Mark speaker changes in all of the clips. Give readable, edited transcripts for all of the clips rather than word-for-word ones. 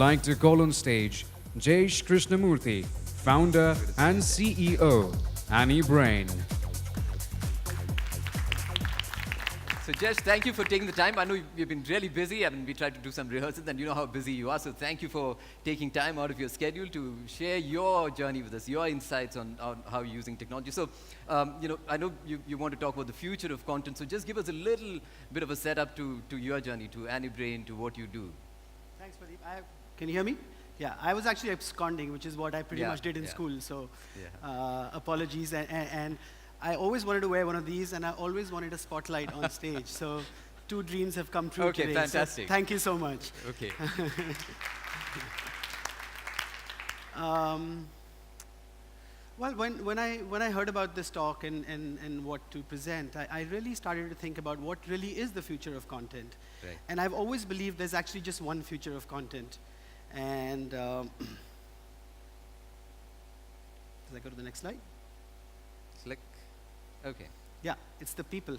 Speaker 1: Like to call on stage Jesh Krishna Murthy, founder and CEO, Anibrain.
Speaker 2: So Jesh, thank you for taking the time. I know you've been really busy. I mean, we tried to do some rehearsals and you know how busy you are. So thank you for taking time out of your schedule to share your journey with us, your insights on how you're using technology. So, I know you want to talk about the future of content. So just give us a little bit of a setup to your journey, to Anibrain, to what you do.
Speaker 3: Thanks, Pradeep. Can you hear me? Yeah, I was actually absconding, which is what I pretty much did in school. So apologies. And I always wanted to wear one of these, and I always wanted a spotlight on stage. So two dreams have come true today.
Speaker 2: Okay, fantastic.
Speaker 3: So thank you so much.
Speaker 2: Okay.
Speaker 3: Well, when I heard about this talk and what to present, I really started to think about what really is the future of content.
Speaker 2: Right.
Speaker 3: And I've always believed there's actually just one future of content. And does I go to the next slide?
Speaker 2: Click. Okay.
Speaker 3: Yeah, it's the people.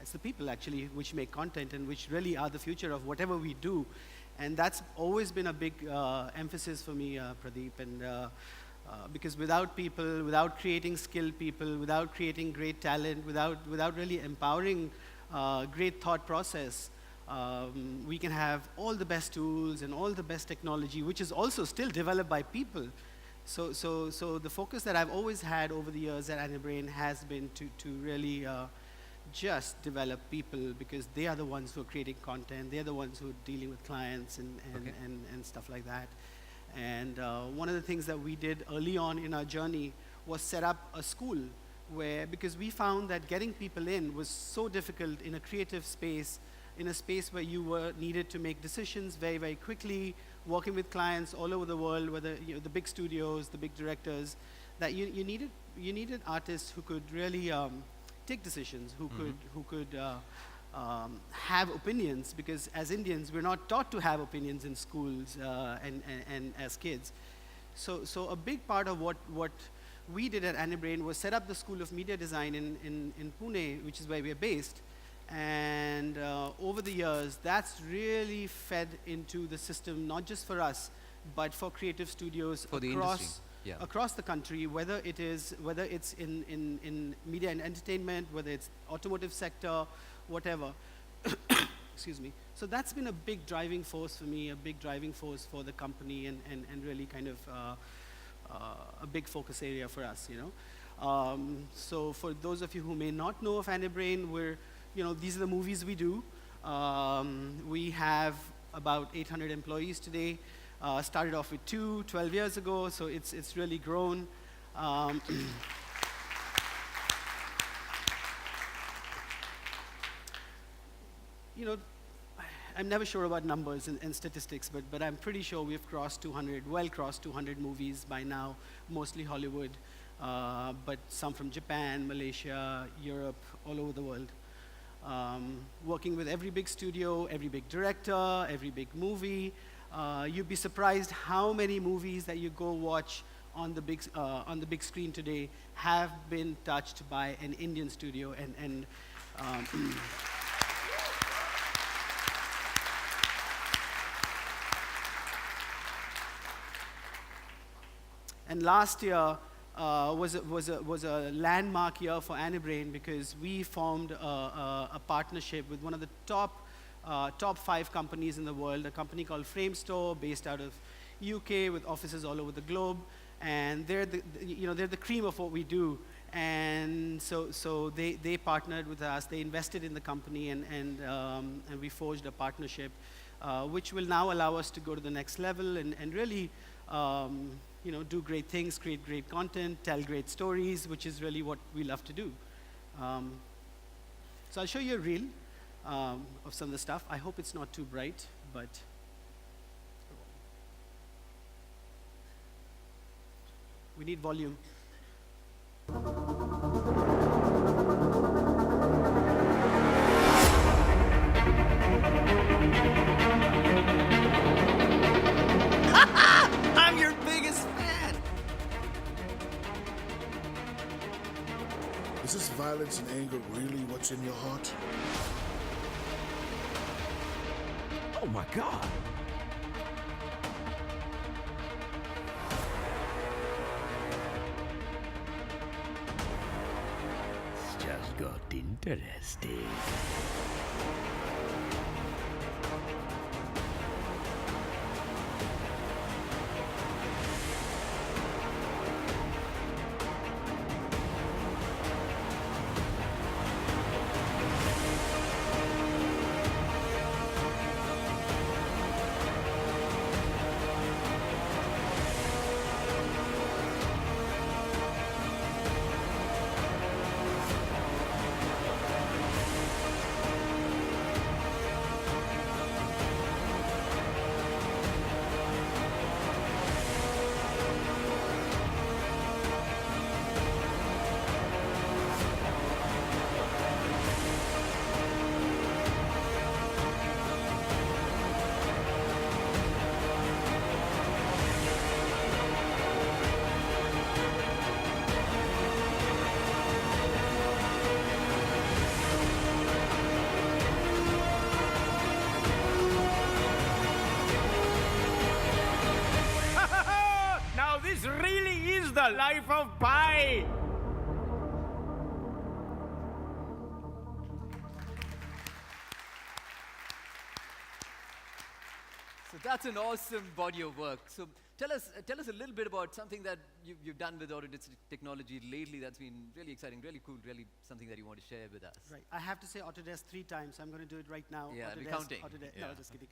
Speaker 3: It's the people actually which make content and which really are the future of whatever we do. And that's always been a big emphasis for me, Pradeep. And because without people, without creating skilled people, without creating great talent, without really empowering great thought process, we can have all the best tools and all the best technology, which is also still developed by people. So the focus that I've always had over the years at Anibrain has been to really just develop people, because they are the ones who are creating content. They're the ones who are dealing with clients and stuff like that. And one of the things that we did early on in our journey was set up a school because we found that getting people in was so difficult in a creative space, in a space where you were needed to make decisions very, very quickly, working with clients all over the world, whether the big studios, the big directors, that you needed artists who could really take decisions, who could have opinions, because as Indians, we're not taught to have opinions in schools and as kids. So a big part of what we did at Anibrain was set up the School of Media Design in Pune, which is where we're based. And over the years, that's really fed into the system, not just for us, but for creative studios across the country, whether it's in media and entertainment, whether it's automotive sector, whatever. Excuse me. So that's been a big driving force for me, a big driving force for the company, and really kind of a big focus area for us, So for those of you who may not know of Anibrain, these are the movies we do. We have about 800 employees today. Started off with 12 years ago, so it's really grown. I'm never sure about numbers and statistics, but I'm pretty sure we've crossed 200 movies by now, mostly Hollywood, but some from Japan, Malaysia, Europe, all over the world. Working with every big studio, every big director, every big movie. You'd be surprised how many movies that you go watch on the big screen today have been touched by an Indian studio. And last year was a landmark year for Anibrain, because we formed a partnership with one of the top 5 companies in the world, a company called Framestore, based out of UK, with offices all over the globe. And they're the cream of what we do. And so they partnered with us. They invested in the company, and we forged a partnership, which will now allow us to go to the next level and really do great things, create great content, tell great stories, which is really what we love to do. So I'll show you a reel of some of the stuff. I hope it's not too bright, but we need volume.
Speaker 2: I'm your biggest fan.
Speaker 4: Is this violence and anger really what's in your heart? Oh my God! It's just got interesting.
Speaker 5: Now this really is the life of Pi!
Speaker 2: So that's an awesome body of work. So tell us a little bit about something that you've done with Autodesk technology lately that's been really exciting, really cool, really something that you want to share with us.
Speaker 3: Right. I have to say Autodesk 3 times, so I'm going to do it right now.
Speaker 2: Yeah,
Speaker 3: Autodesk,
Speaker 2: we're counting.
Speaker 3: Autodesk,
Speaker 2: Yeah.
Speaker 3: No, just kidding.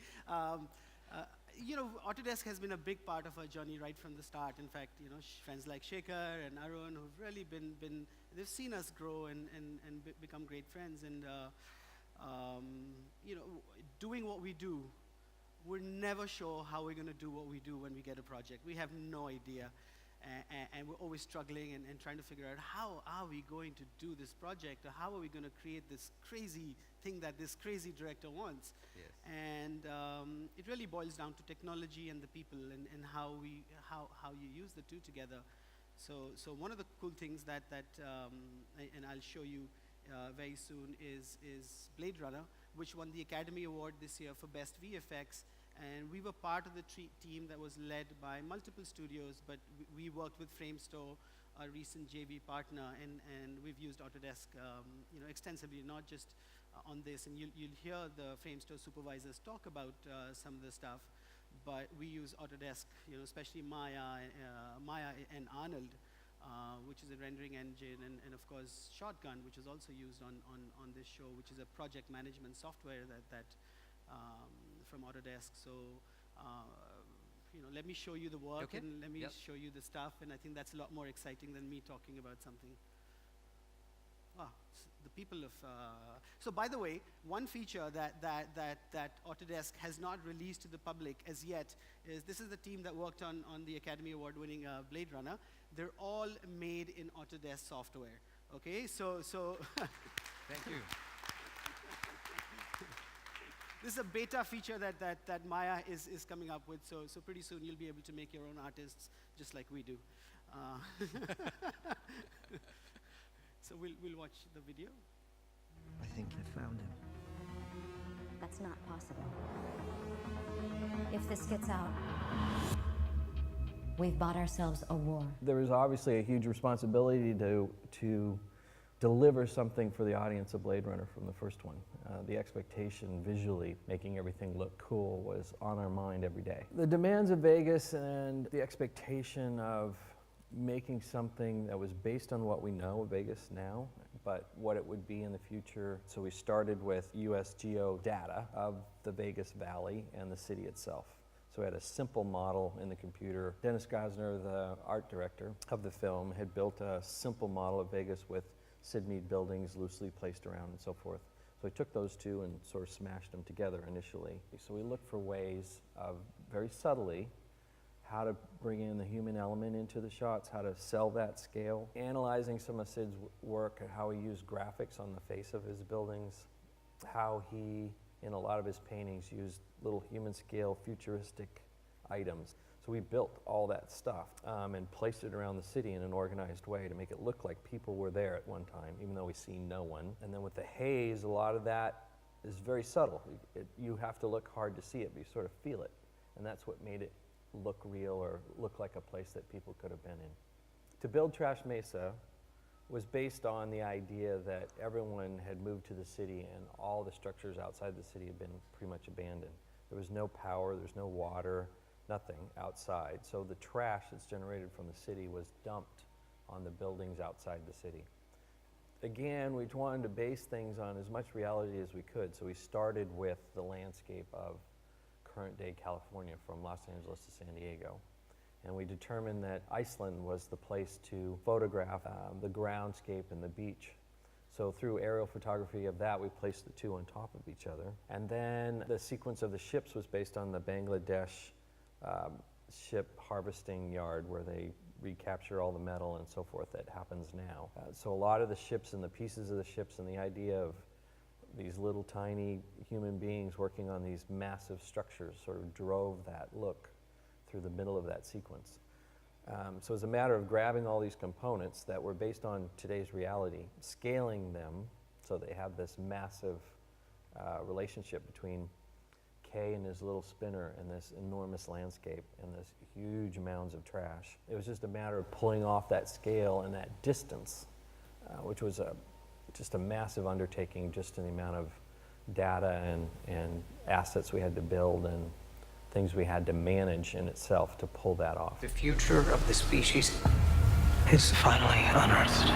Speaker 3: You know, Autodesk has been a big part of our journey right from the start. In fact, you know, friends like Shekhar and Arun who've really they've seen us grow and become great friends. And, you know, doing what we do, we're never sure how we're going to do what we do when we get a project. We have no idea. And we're always struggling and trying to figure out how are we going to do this project, or how are we going to create this crazy thing that this crazy director wants.
Speaker 2: Yes.
Speaker 3: And it really boils down to technology and the people and how you use the two together. So one of the cool things that and I'll show you very soon is Blade Runner, which won the Academy Award this year for Best VFX. And we were part of the team that was led by multiple studios, but we worked with Framestore, our recent JV partner, and we've used Autodesk you know, extensively, not just on this. And you'll hear the Framestore supervisors talk about some of the stuff, but we use Autodesk, you know, especially Maya and Arnold, which is a rendering engine, and of course Shotgun, which is also used on this show, which is a project management software that from Autodesk. So, you know, let me show you the work,
Speaker 2: Okay.
Speaker 3: and let me
Speaker 2: Yep.
Speaker 3: show you the stuff, and I think that's a lot more exciting than me talking about something. The people of, so by the way, one feature that Autodesk has not released to the public as yet is, this is the team that worked on the Academy Award winning Blade Runner. They're all made in Autodesk software, okay? So
Speaker 2: Thank you.
Speaker 3: this is a beta feature that Maya is coming up with, so pretty soon you'll be able to make your own artists just like we do. So we'll watch the video.
Speaker 6: I think I found him.
Speaker 7: That's not possible. If this gets out, we've bought ourselves a war.
Speaker 8: There was obviously a huge responsibility to deliver something for the audience of Blade Runner from the first one. The expectation visually, making everything look cool, was on our mind every day. The demands of Vegas and the expectation of making something that was based on what we know of Vegas now, but what it would be in the future. So we started with US geo data of the Vegas Valley and the city itself. So we had a simple model in the computer. Dennis Gosner, the art director of the film, had built a simple model of Vegas with Sydney buildings loosely placed around and so forth. So we took those two and sort of smashed them together initially. So we looked for ways of, very subtly, how to bring in the human element into the shots, how to sell that scale. Analyzing some of Sid's work, how he used graphics on the face of his buildings, how he, in a lot of his paintings, used little human scale futuristic items. So we built all that stuff and placed it around the city in an organized way to make it look like people were there at one time, even though we see no one. And then with the haze, a lot of that is very subtle. You have to look hard to see it, but you sort of feel it. And that's what made it look real or look like a place that people could have been in. To build Trash Mesa was based on the idea that everyone had moved to the city and all the structures outside the city had been pretty much abandoned. There was no power, there's no water, nothing outside. So the trash that's generated from the city was dumped on the buildings outside the city. Again, we wanted to base things on as much reality as we could, so we started with the landscape of current day California from Los Angeles to San Diego. And we determined that Iceland was the place to photograph the groundscape and the beach. So through aerial photography of that, we placed the two on top of each other. And then the sequence of the ships was based on the Bangladesh ship harvesting yard where they recapture all the metal and so forth that happens now. So a lot of the ships and the pieces of the ships and the idea of these little tiny human beings working on these massive structures sort of drove that look through the middle of that sequence. So it's a matter of grabbing all these components that were based on today's reality, scaling them so they have this massive relationship between Kay and his little spinner and this enormous landscape and this huge mounds of trash. It was just a matter of pulling off that scale and that distance, which was just a massive undertaking just in the amount of data and assets we had to build and things we had to manage in itself to pull that off.
Speaker 6: The future of the species is finally unearthed.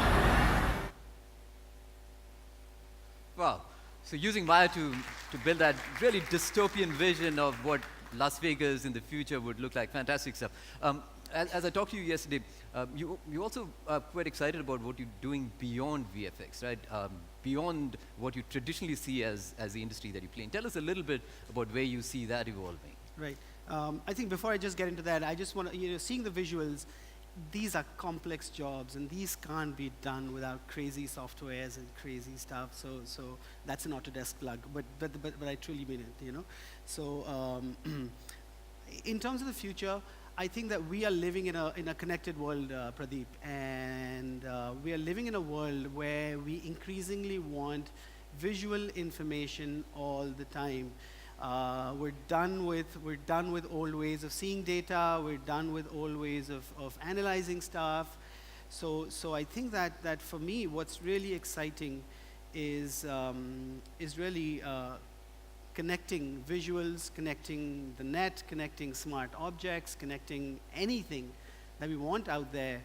Speaker 2: Wow. So using Maya to build that really dystopian vision of what Las Vegas in the future would look like, fantastic stuff. As I talked to you yesterday, you also are quite excited about what you're doing beyond VFX, right? Beyond what you traditionally see as the industry that you play in. Tell us a little bit about where you see that evolving.
Speaker 3: Right. I think before I just get into that, I just want to, seeing the visuals, these are complex jobs, and these can't be done without crazy softwares and crazy stuff. So that's an Autodesk plug, but I truly mean it, So in terms of the future, I think that we are living in a connected world, Pradeep, and we are living in a world where we increasingly want visual information all the time. We're done with old ways of seeing data. We're done with old ways of analyzing stuff. So I think that for me, what's really exciting is really connecting visuals, connecting the net, connecting smart objects, connecting anything that we want out there,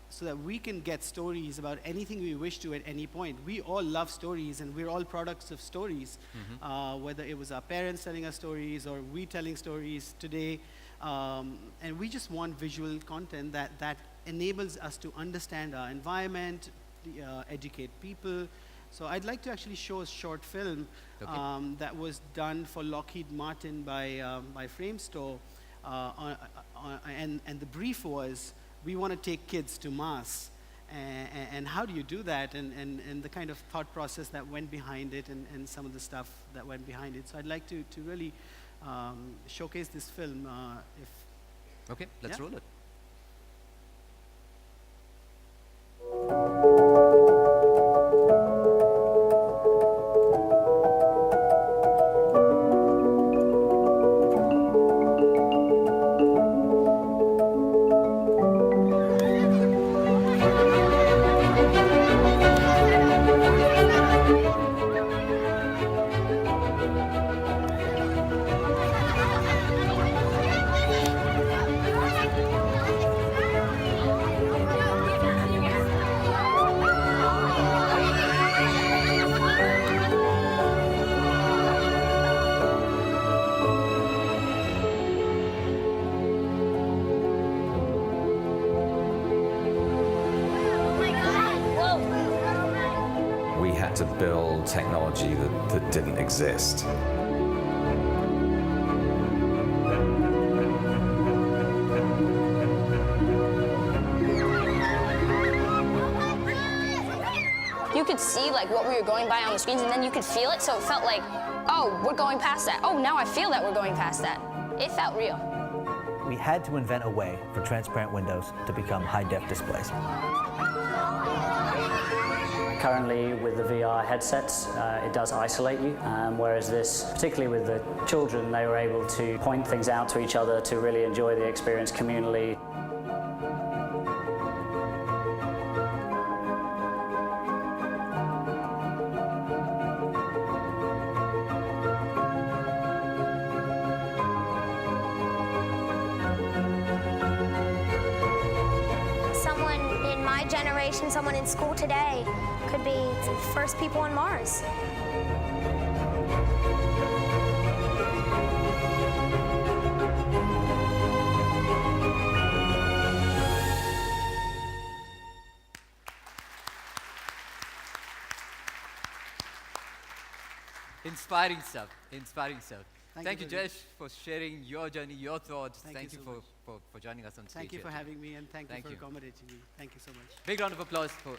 Speaker 3: so that we can get stories about anything we wish to at any point. We all love stories, and we're all products of stories, whether it was our parents telling us stories or we telling stories today. And we just want visual content that enables us to understand our environment, educate people. So I'd like to actually show a short film that was done for Lockheed Martin by Framestore, and the brief was, we want to take kids to Mars, and how do you do that, and the kind of thought process that went behind it, and some of the stuff that went behind it. So I'd like to really showcase this film.
Speaker 2: Okay, let's roll it.
Speaker 9: To build technology that didn't exist.
Speaker 10: You could see like what we were going by on the screens, and then you could feel it, so it felt like, oh, we're going past that. Oh, now I feel that we're going past that. It felt real.
Speaker 11: we had to invent a way for transparent windows to become high-def displays.
Speaker 12: Currently, with the VR headsets, it does isolate you, whereas this, particularly with the children, they were able to point things out to each other to really enjoy the experience communally.
Speaker 10: Someone in my generation, someone in school today, could be the first people on Mars.
Speaker 2: Inspiring stuff, inspiring stuff.
Speaker 3: Thank
Speaker 2: you,
Speaker 3: you very
Speaker 2: Jesh, for sharing your journey, your thoughts.
Speaker 3: Thank you so much.
Speaker 2: for joining us on stage.
Speaker 3: Thank you
Speaker 2: here
Speaker 3: for
Speaker 2: today.
Speaker 3: having me, and thank you for
Speaker 2: you.
Speaker 3: accommodating me. Thank you so much.
Speaker 2: Big round of applause for